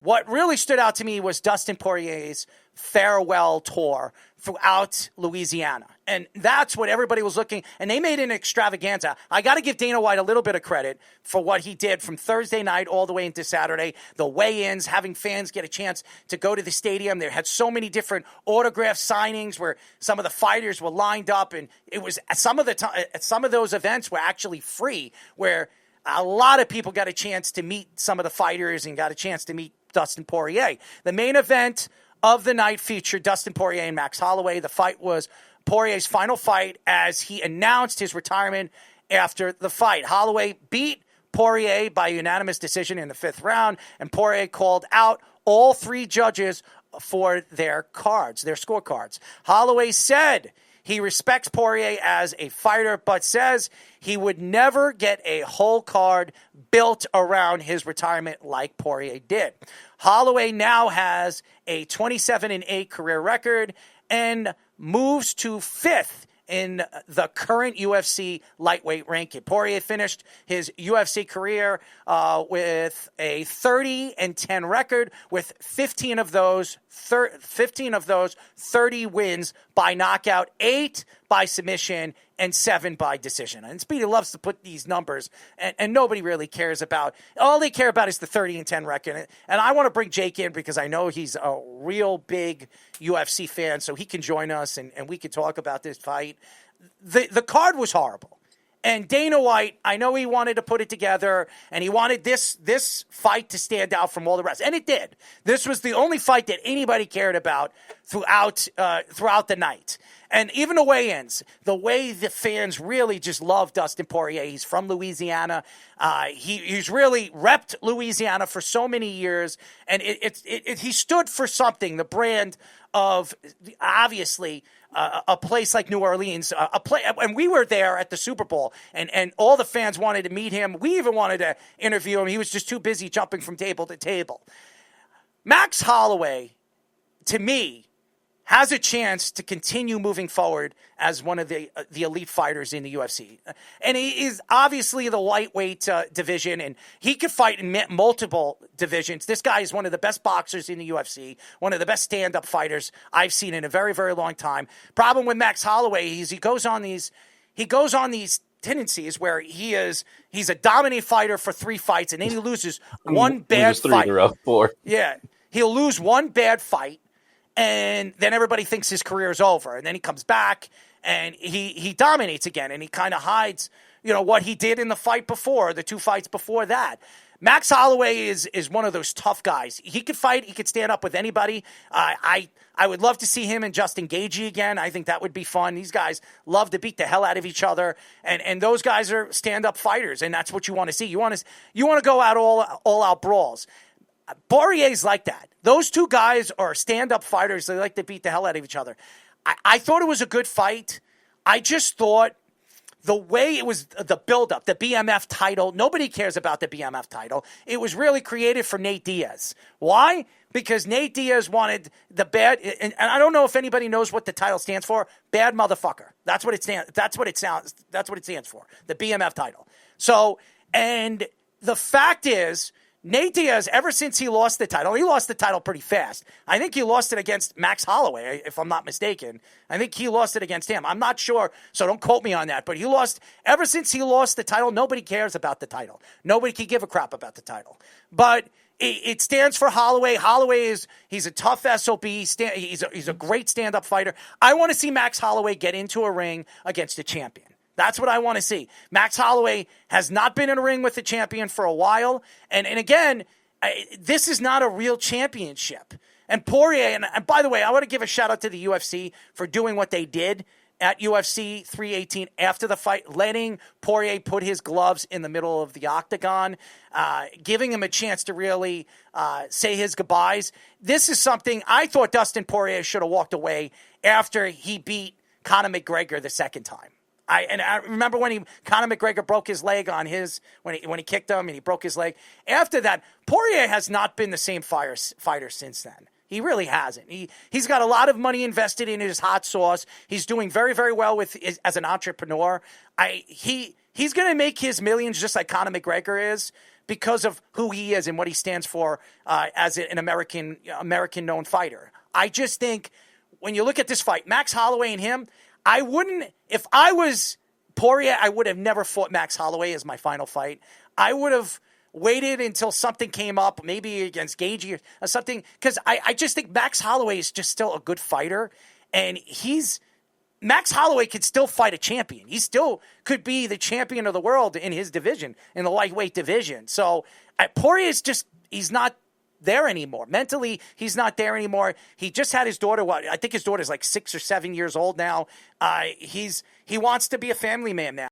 what really stood out to me was Dustin Poirier's farewell tour throughout Louisiana. And that's what everybody was looking, and they made an extravaganza. I got to give Dana White a little bit of credit for what he did from Thursday night all the way into Saturday, the weigh-ins, having fans get a chance to go to the stadium. They had so many different autograph signings where some of the fighters were lined up, and it was some of those events were actually free, where a lot of people got a chance to meet some of the fighters and got a chance to meet Dustin Poirier. The main event of the night featured Dustin Poirier and Max Holloway. The fight was Poirier's final fight as he announced his retirement after the fight. Holloway beat Poirier by unanimous decision in the 5th round, and Poirier called out all 3 judges for their scorecards. Holloway said he respects Poirier as a fighter, but says he would never get a whole card built around his retirement like Poirier did. Holloway now has a 27-8 career record and moves to 5th in the current UFC lightweight ranking. Poirier finished his UFC career with a 30-10 record, with 15 of those 30 wins by knockout, 8 by submission, and 7 by decision. And Speedy loves to put these numbers, and nobody really cares about. All they care about is the 30-10 record. And I want to bring Jake in because I know he's a real big UFC fan, so he can join us and we can talk about this fight. The card was horrible. And Dana White, I know he wanted to put it together, and he wanted this fight to stand out from all the rest. And it did. This was the only fight that anybody cared about throughout the night. And even the weigh-ins, the way the fans really just love Dustin Poirier. He's from Louisiana. He's really repped Louisiana for so many years. And he stood for something, the brand of, obviously, a place like New Orleans, and we were there at the Super Bowl, and all the fans wanted to meet him. We even wanted to interview him. He was just too busy jumping from table to table. Max Holloway, to me, has a chance to continue moving forward as one of the elite fighters in the UFC. And he is obviously the lightweight division, and he could fight in multiple divisions. This guy is one of the best boxers in the UFC, one of the best stand-up fighters I've seen in a very, very long time. Problem with Max Holloway is he goes on these tendencies where he's a dominant fighter for 3 fights, and then he loses one bad fight. 3 in a row, 4. Yeah, he'll lose one bad fight, and then everybody thinks his career is over. And then he comes back and he dominates again, and he kind of hides, what he did in the fight before, the 2 fights before that. Max Holloway is one of those tough guys. He could fight. He could stand up with anybody. I would love to see him and Justin Gaethje again. I think that would be fun. These guys love to beat the hell out of each other, and those guys are stand-up fighters, and that's what you want to see. You want to go out all out brawls. Poirier's like that. Those 2 guys are stand-up fighters. They like to beat the hell out of each other. I thought it was a good fight. I just thought the way it was, the build-up, the BMF title, nobody cares about the BMF title. It was really created for Nate Diaz. Why? Because Nate Diaz wanted the bad, and I don't know if anybody knows what the title stands for. Bad motherfucker. That's what it stands for. The BMF title. So, and the fact is, Nate Diaz, ever since he lost the title pretty fast. I think he lost it against Max Holloway, if I'm not mistaken. I think he lost it against him. I'm not sure, so don't quote me on that. But ever since he lost the title, nobody cares about the title. Nobody can give a crap about the title. But it stands for Holloway. He's a tough SOB. He's a great stand-up fighter. I want to see Max Holloway get into a ring against a champion. That's what I want to see. Max Holloway has not been in a ring with a champion for a while. And again, this is not a real championship. And Poirier, and by the way, I want to give a shout out to the UFC for doing what they did at UFC 318 after the fight, letting Poirier put his gloves in the middle of the octagon, giving him a chance to really say his goodbyes. This is something I thought Dustin Poirier should have walked away after he beat Conor McGregor the second time. I remember when Conor McGregor broke his leg on when he kicked him and he broke his leg. After that, Poirier has not been the same fighter since then. He really hasn't. He's got a lot of money invested in his hot sauce. He's doing very, very well as an entrepreneur. He's going to make his millions just like Conor McGregor is. because of who he is and what he stands for as an American-known fighter. I just think when you look at this fight, Max Holloway and him, I wouldn't, if I was Poirier, I would have never fought Max Holloway as my final fight. I would have waited until something came up, maybe against Gagey or something, because I just think Max Holloway is just still a good fighter, and Max Holloway could still fight a champion. He still could be the champion of the world in his division, in the lightweight division. So Poirier is just, he's not there anymore. Mentally, he's not there anymore. He just had his daughter, I think his daughter's like 6 or 7 years old now. He wants to be a family man now.